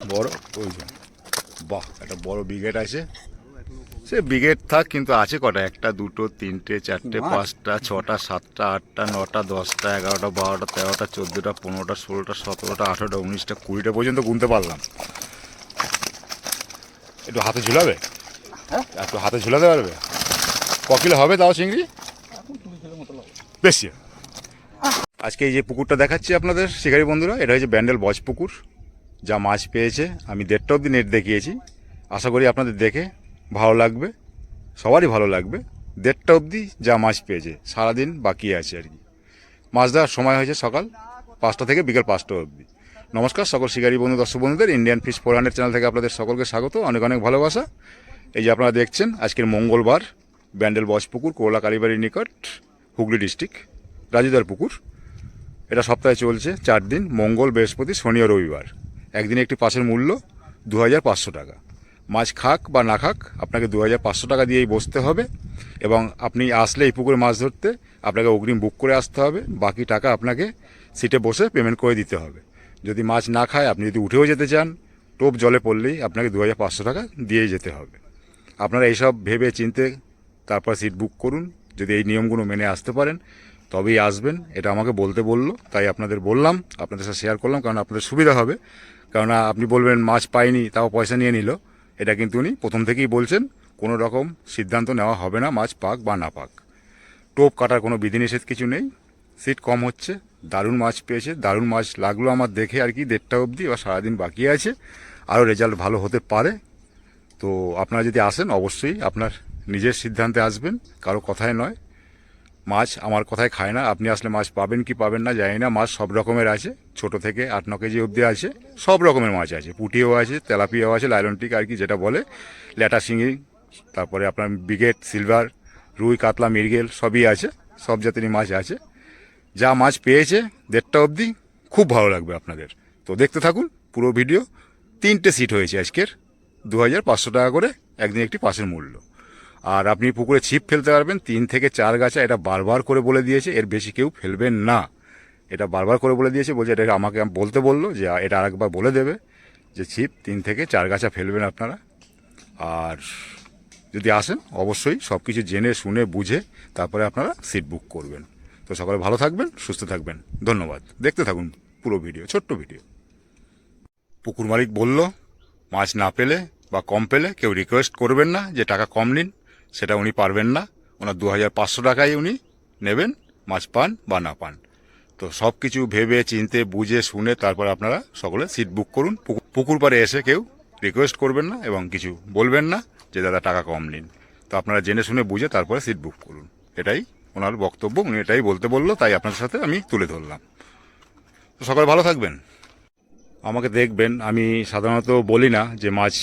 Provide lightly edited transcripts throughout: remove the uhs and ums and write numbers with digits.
বড় ওই যে, বাহ একটা বড় ব্রিগেড আছে। সে ব্রিগেড থাক, কিন্তু আছে কটা? একটা, দুটো, তিনটে, চারটে, পাঁচটা, ছটা, সাতটা, আটটা, নটা, 10টা, 11টা, 12টা, 13টা, 14টা, 15টা, 16টা, 17টা, 18টা, 19টা, 20টা পর্যন্ত গুনতে পারলাম। একটু হাতে ঝুলাবে? হ্যাঁ, একটু হাতে ঝুলাতে পারবে? ক কিলো হবে তাও চিংড়ি? বেশি। আজকে এই যে পুকুরটা দেখাচ্ছি আপনাদের শিকারী বন্ধুরা, এটা হচ্ছে ব্যান্ডেল বজ পুকুর। যা মাছ পেয়েছে আমি 1.5টা অবধি নেট দেখিয়েছি। আশা করি আপনাদের দেখে ভালো লাগবে, সবারই ভালো লাগবে। 1.5টা অবধি যা মাছ পেয়েছে, সারাদিন বাকি আছে আর কি। মাছ দেওয়ার সময় হয়েছে সকাল 5টা থেকে বিকেল 5টা অবধি। নমস্কার সকল শিকারী বন্ধু, দর্শক বন্ধুদের ইন্ডিয়ান ফিশ 400 চ্যানেল থেকে আপনাদের সকলকে স্বাগত, অনেক অনেক ভালোবাসা। এই যে আপনারা দেখছেন, আজকের মঙ্গলবার, ব্যান্ডেল বজ পুকুর, কোরলা কালীবাড়ির নিকট, হুগলি ডিস্ট্রিক্ট, রাজুদার পুকুর। এটা সপ্তাহে চলছে 4 দিন, মঙ্গল, বৃহস্পতি, শনি ও রবিবার। একদিনে একটি পাসের মূল্য 2500 টাকা। মাছ খাক বা না খাক, আপনাকে 2500 টাকা দিয়েই বসতে হবে। এবং আপনি আসলে এই পুকুরে মাছ ধরতে আপনাকে অগ্রিম বুক করে আসতে হবে। বাকি টাকা আপনাকে সিটে বসে পেমেন্ট করে দিতে হবে। যদি মাছ না খায়, আপনি যদি উঠেও যেতে চান, টোপ জলে পড়লেই আপনাকে 2500 টাকা দিয়েই যেতে হবে। আপনারা এইসব ভেবে চিনতে তারপর সিট বুক করুন। যদি এই নিয়মগুলো মেনে আসতে পারেন তবেই আসবেন। এটা আমাকে বলতে বললো, তাই আপনাদের বললাম, আপনাদের সাথে শেয়ার করলাম, কারণ আপনাদের সুবিধা হবে। কারণ আপনি বলবেন মাছ পাইনি, তাও পয়সা নিয়ে নিল, এটা কিন্তু উনি প্রথম থেকেই বলছেন। কোনো রকম সিদ্ধান্ত নেওয়া হবে না মাছ পাক বা না পাক। টোপ কাটার কোনো বিধিনিষেধ কিছু নেই। সিট কম হচ্ছে, দারুণ মাছ পেয়েছে, দারুণ মাছ লাগলো আমার দেখে আর কি। 1.5টা অবধি, এবার সারাদিন বাকি আছে, আরও রেজাল্ট ভালো হতে পারে। তো আপনারা যদি আসেন, অবশ্যই আপনার নিজের সিদ্ধান্তে আসবেন, কারো কথায় নয়। মাছ আমার কথায় খায় না। আপনি আসলে মাছ পাবেন কি পাবেন না জানি না। মাছ সব রকমের আছে, ছোট থেকে 8-9 কেজি অবধি আছে, সব রকমের মাছ আছে। পুঁটিও আছে, তেলাপিয়াও আছে, লাইলনটিক আর কি যেটা বলে, ল্যাটা শিঙি, তারপরে আপনার ব্রিগেড, সিলভার, রুই, কাতলা, মৃগেল সবই আছে, সব জাতেরই মাছ আছে। যা মাছ পেয়েছে 1.5টা অবধি, খুব ভালো লাগবে আপনাদের। তো দেখতে থাকুন পুরো ভিডিও। 3টে সিট হয়েছে আজকের, 2500 টাকা করে একদিন একটি পাসের মূল্য। আর আপনি পুকুরে ছিপ ফেলতে পারবেন 3 থেকে 4 গাছা, এটা বারবার করে বলে দিয়েছে। এর বেশি কেউ ফেলবেন না, এটা বারবার করে বলে দিয়েছে। বলছে এটা আমাকে বলতে বললো যে এটা আরেকবার বলে দেবে যে ছিপ 3 থেকে 4 গাছা ফেলবেন আপনারা। আর যদি আসেন, অবশ্যই সব কিছু জেনে শুনে বুঝে তারপরে আপনারা সিট বুক করবেন। তো সকলে ভালো থাকবেন, সুস্থ থাকবেন, ধন্যবাদ। দেখতে থাকুন পুরো ভিডিও, ছোট্ট ভিডিও। পুকুর মালিক বলল, মাছ না পেলে বা কম পেলে কেউ রিকোয়েস্ট করবেন না যে টাকা কম নিন, সেটা উনি পারবেন না। ওনার 2500 টাকাই উনি নেবেন, মাছ পান বা না পান। তো সব কিছু ভেবে চিনতে বুঝে শুনে তারপর আপনারা সকলে সিট বুক করুন। পুকুর পাড়ে এসে কেউ রিকোয়েস্ট করবেন না এবং কিছু বলবেন না যে দাদা টাকা কম নিন। তো আপনারা জেনে শুনে বুঝে তারপরে সিট বুক করুন, এটাই ওনার বক্তব্য। উনি এটাই বলতে বললো, তাই আপনাদের সাথে আমি তুলে ধরলাম। তো সকলে ভালো থাকবেন। আমাকে দেখবেন, আমি সাধারণত বলি না যে মাছ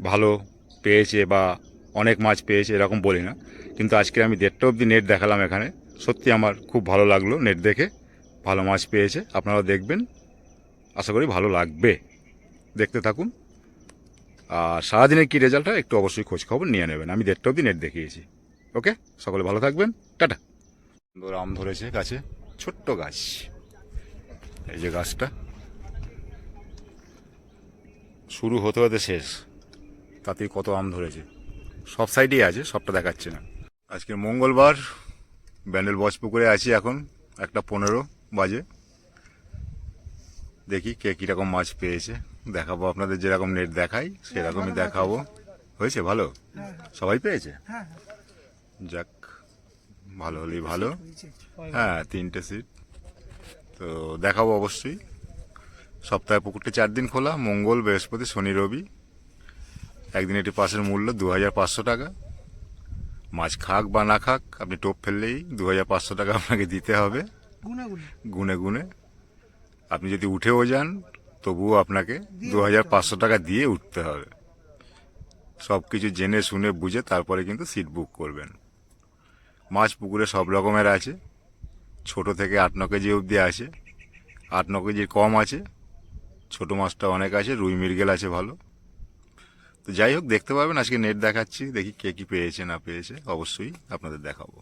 ভালো পেয়েছে বা অনেক মাছ পেয়েছে, এরকম বলি না। কিন্তু আজকে আমি 1.5টা অবধি নেট দেখালাম এখানে, সত্যি আমার খুব ভালো লাগলো নেট দেখে। ভালো মাছ পেয়েছে, আপনারাও দেখবেন, আশা করি ভালো লাগবে। দেখতে থাকুন। আর সারাদিনের কী রেজাল্ট হয় একটু অবশ্যই খোঁজ খবর নিয়ে নেবেন। আমি 1.5টা অবধি নেট দেখিয়েছি। ওকে, সকলে ভালো থাকবেন, টাটা। সুন্দর আম ধরেছে গাছে, ছোট্ট গাছ, এই যে গাছটা শুরু হতে হতে শেষ, তাতেই কত আম ধরেছে। সব সাইডেই আছে, সবটা দেখাচ্ছে না। আজকে মঙ্গলবার, ব্যান্ডেল বজ পুকুরে আছি এখন, 1:15 বাজে। দেখি কে কীরকম মাছ পেয়েছে, দেখাবো আপনাদের। যেরকম নেট দেখাই সেরকমই দেখাবো। হয়েছে ভালো, সবাই পেয়েছে, যাক ভালো হলেই ভালো। হ্যাঁ, 3টে সিট। তো দেখাবো অবশ্যই। সপ্তাহে পুকুরটা 4 দিন খোলা, মঙ্গল, বৃহস্পতি, শনি, রবি। একদিন একটি পাসের মূল্য 2500 টাকা। মাছ খাক বা না খাক, আপনি টোপ ফেললেই 2500 টাকা আপনাকে দিতে হবে গুনে গুনে। আপনি যদি উঠেও যান তবুও আপনাকে 2500 টাকা দিয়ে উঠতে হবে। সব কিছু জেনে শুনে বুঝে তারপরে কিন্তু সিট বুক করবেন। মাছ পুকুরে সব রকমের আছে, ছোট থেকে 8-9 কেজি অবধি আছে, 8-9 কেজির কম আছে, ছোট মাছটা অনেক আছে, রুই মৃগেল আছে ভালো। তো যাই হোক, দেখতে পাবেন। আজকে নেট দেখাচ্ছি, দেখি কে কি পেয়েছে না পেয়েছে, অবশ্যই আপনাদের দেখাবো।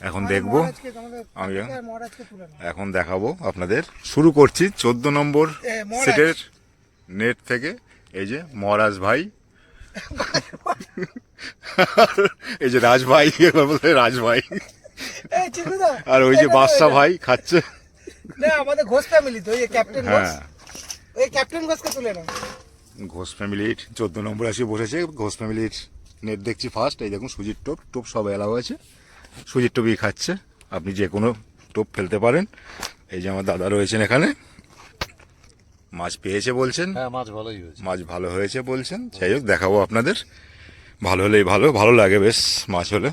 এখন দেখবো আমি, এখন দেখাবো আপনাদের। শুরু করছি 14 নম্বর সেটের নেট থেকে এই যে মহারাজ ভাই, এই যে রাজ ভাই, বলতে রাজ ভাই, আর ওই যে বাদশা ভাই খাচ্ছে। না আমাদের ঘোষ ফ্যামিলি তো, এই ক্যাপ্টেন ঘোষ, হ্যাঁ, এই ক্যাপ্টেন ঘোষকে তুলে না। ঘোষ ফ্যামিলির 14 নম্বর আসে বসেছে। ঘোষ ফ্যামিলির নেট দেখছি ফার্স্ট। এই দেখুন সুজির টোপ টোপ সব এলাও আছে, সুজির টোপই খাচ্ছে। আপনি যে কোনো টোপ ফেলতে পারেন। এই যে আমার দাদা রয়েছেন এখানে, মাছ পেয়েছে বলছেন। হ্যাঁ, মাছ ভালোই হয়েছে। মাছ ভালো হয়েছে বলছেন। যাই হোক, দেখাবো আপনাদের। ভালো হলেই ভালো, ভালো লাগে বেশ মাছ হলে।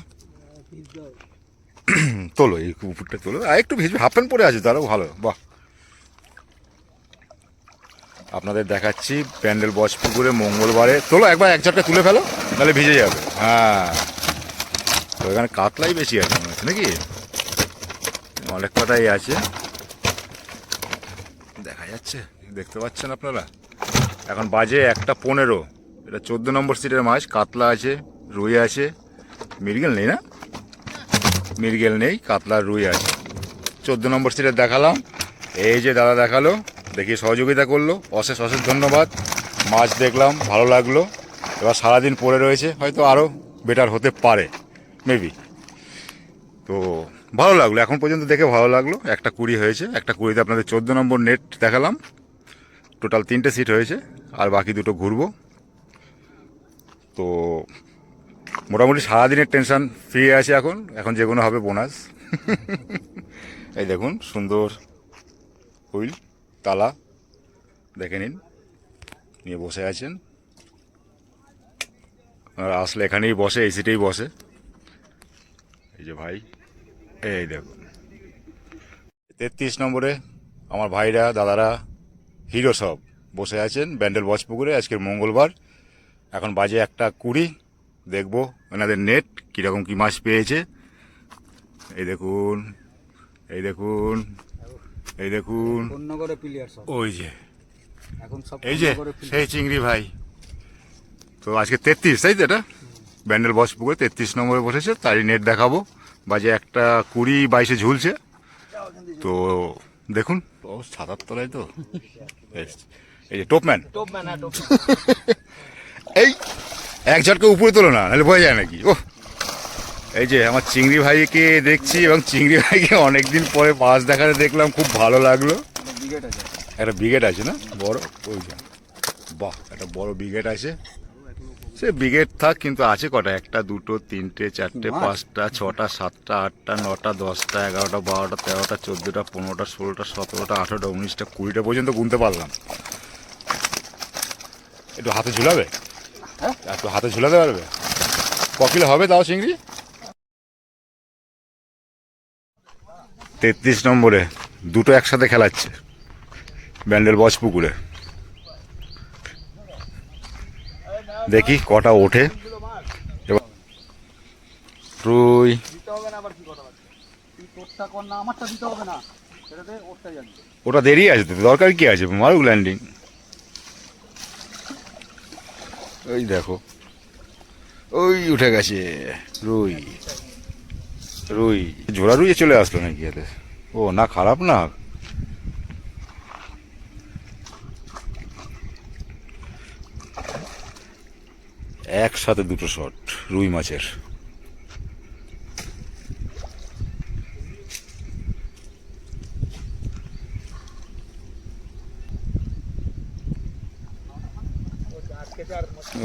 তোলো এই উপরটা তোলো, আর একটু ভিজবে, হাফ প্যান্ট পরে আছে তারও ভালো। বাহ, আপনাদের দেখাচ্ছি প্যান্ডেল বজপুকুরে মঙ্গলবারে। তোলো একবার এক ঝটকা তুলে ফেলো, তাহলে ভিজে যাবে। হ্যাঁ, তো এখানে কাতলাই বেশি আছে মনে হচ্ছে নাকি, অনেক কটাই আছে, দেখা যাচ্ছে, দেখতে পাচ্ছেন আপনারা। এখন বাজে 1:15। এটা 14 নম্বর সিটের মাছ। কাতলা আছে, রুই আছে, মৃগেল নেই না, মৃগেল নেই, কাতলা রুই আছে। 14 নম্বর সিটের দেখালাম। এই যে দাদা দেখালো, দেখি সহযোগিতা করলো, অশেষ অশেষ ধন্যবাদ। মাছ দেখলাম, ভালো লাগলো। এবার সারাদিন পড়ে রয়েছে, হয়তো আরও বেটার হতে পারে মেবি। তো ভালো লাগলো, এখন পর্যন্ত দেখে ভালো লাগলো। 1:20 হয়েছে, 1:20-তে আপনাদের 14 নম্বর নেট দেখালাম। টোটাল 3টে সিট হয়েছে, আর বাকি দুটো ঘুরবো। তো মোটামুটি সারাদিনের টেনশন ফ্রি আছে এখন। এখন যে কোনো হবে বোনাস। এই দেখুন সুন্দর হুইল তালা, দেখে নিন, নিয়ে বসে আছেন। আর আসলে এখানেই বসে, এই সিটেই বসে। এই যে ভাই, এই দেখুন 33 নম্বরে আমার ভাইরা দাদারা হিরো সব বসে আছেন ব্যান্ডেল বজপুকুরে। আজকের মঙ্গলবার, এখন বাজে 1:20। দেখবো এনাদের নেট কীরকম কী মাছ পেয়েছে। এই দেখুন, এই দেখুন, এই দেখুন, নগরে প্লেয়ার সব ওই যে, এখন সব এই যে সেই চিংড়ি ভাই। তো আজকে 33, তাই তো? এটা ব্যান্ডেল বজপুকুরে 33 নম্বরে বসেছে, তারই নেট দেখাবো। বাজে 1:20-22 ঝুলছে। তো দেখুন, ও 77 তো। এই যে টপম্যান, এই এক ঝটকে উপরে তোলো না, নাহলে ভয় যায় নাকি। ও, এই যে আমার চিংড়ি ভাইকে দেখছি, এবং চিংড়ি ভাইকে অনেকদিন পরে মাছ দেখাতে দেখলাম, খুব ভালো লাগলো। একটা ব্রিগেড আছে না বড়, ওই যে, বাহ, একটা বড় ব্রিগেড আছে। সে ব্রিগেড থাক, কিন্তু আছে কটা? 1, 2, 3, 4, 5, 6, 7, 8, 9, 10, 11, 12, 13, 14, 15, 16, 17, 18, 19, 20 পর্যন্ত গুনতে পারলাম। একটু হাতে ঝুলাবে? হ্যাঁ, একটু হাতে ঝুলাতে পারবে? ক কিলো হবে তাও চিংড়ি? 33 নম্বরে দুটো একসাথে খেলাচ্ছে ব্যান্ডেল বজপুকুরে। দেখি কটা ওঠে। এবার রুই, ওটা দেরি আছে তো, দরকার কি আছে, মারুক ল্যান্ডিং। ওই দেখো, ওই উঠে গেছে রুই। রুই জোড়া রুই চলে আসলো নাকি এতে? ও না, খারাপ না। একসাথে দুটো শট রুই মাছের।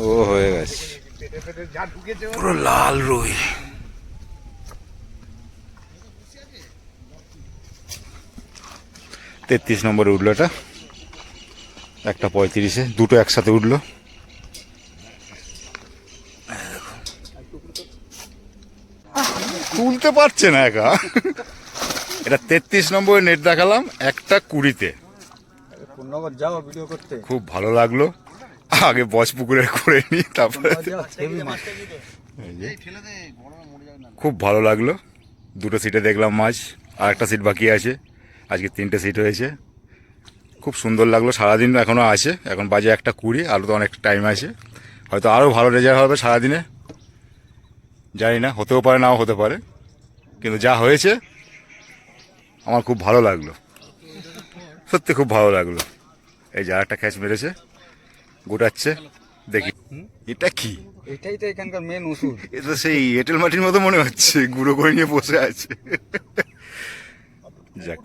ও হয়ে গেছে, পুরো লাল রুই। 33 নম্বরে উঠলো এটা, 1:35-এ দুটো একসাথে উঠলো। তুলতে পারছে না একা। এটা 33 নম্বরে নেট দেখালাম 1:20-তে। যাও ভিডিও করতে, খুব ভালো লাগলো। আগে বজপুকুরে করে নি, তারপরে খুব ভালো লাগলো। দুটো সিটে দেখলাম মাছ, আর একটা সিট বাকি আছে। আজকে 3টে সিট হয়েছে, খুব সুন্দর লাগলো। সারাদিন এখনও আছে, এখন বাজে 1:20, আরও তো অনেক টাইম আছে। হয়তো আরও ভালো রেজাল্ট হবে সারাদিনে, জানি না, হতেও পারে নাও হতে পারে, কিন্তু যা হয়েছে আমার খুব ভালো লাগলো, সত্যি খুব ভালো লাগলো। এই যে একটা ক্যাচ মেরেছে, গোটাচ্ছে দেখি এটা কি? এটাই তো এখানকার মেন ওষুধ। এ তো সেই এঁটেল মাটির মতো মনে হচ্ছে, গুঁড়ো করে নিয়ে বসে আছে। যাক,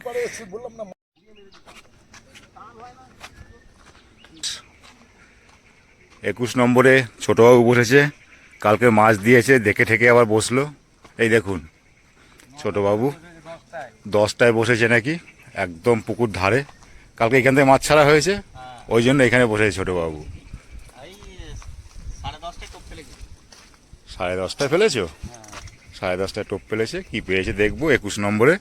21 নম্বরে ছোটবাবু বসেছে, কালকে মাছ দিয়েছে, দেখে ঠেকে আবার বসলো। এই দেখুন ছোটবাবু 10টায় বসেছে নাকি, একদম পুকুর ধারে। কালকে এখান থেকে মাছ ছাড়া হয়েছে, ওই জন্য এখানে বসেছে ছোটবাবু। 10:30টায় ফেলেছো? 10:30টায় টোপ ফেলেছে, কি পেয়েছে দেখবো 21 নম্বরে।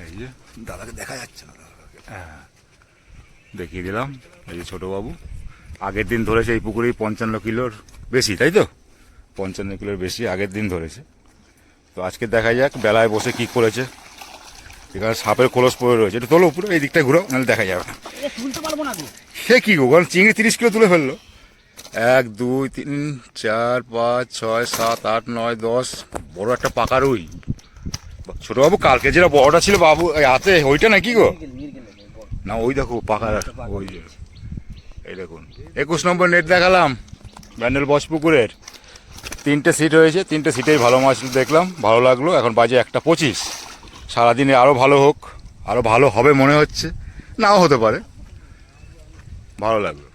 এই যে দাদাকে দেখা যাচ্ছে না, হ্যাঁ দেখিয়ে দিলাম। এই যে ছোটবাবু আগের দিন ধরেছে এই পুকুরেই 55 কিলোর বেশি, তাই তো 55 কিলোর বেশি আগের দিন ধরেছে। তো আজকে দেখা যাক বেলায় বসে কি করেছে। এখানে সাপের খোলস পড়ে রয়েছে, একটু তোলো উপরে, এই দিকটা ঘুরো, নাহলে দেখা যাবে না। সে কি গো, কারণ চিংড়ি 30 কিলো তুলে ফেললো। 1 2 3 4 5 6 7 8 9 10, বড় একটা পাকা রুই। ছোটবাবু কালকে যেটা বড়টা ছিল বাবু হাতে, ওইটা নাকি গো? না ওই দেখো পাকা, ওই যে এই দেখুন 21 নম্বর নেট দেখালাম ব্যান্ডেল বস পুকুরের। 3টে সিট হয়েছে, 3টে সিটেই ভালো মাছ দেখলাম, ভালো লাগলো। এখন বাজে 1:25। সারাদিনে আরও ভালো হোক, আরও ভালো হবে মনে হচ্ছে, নাও হতে পারে, ভালো লাগলো।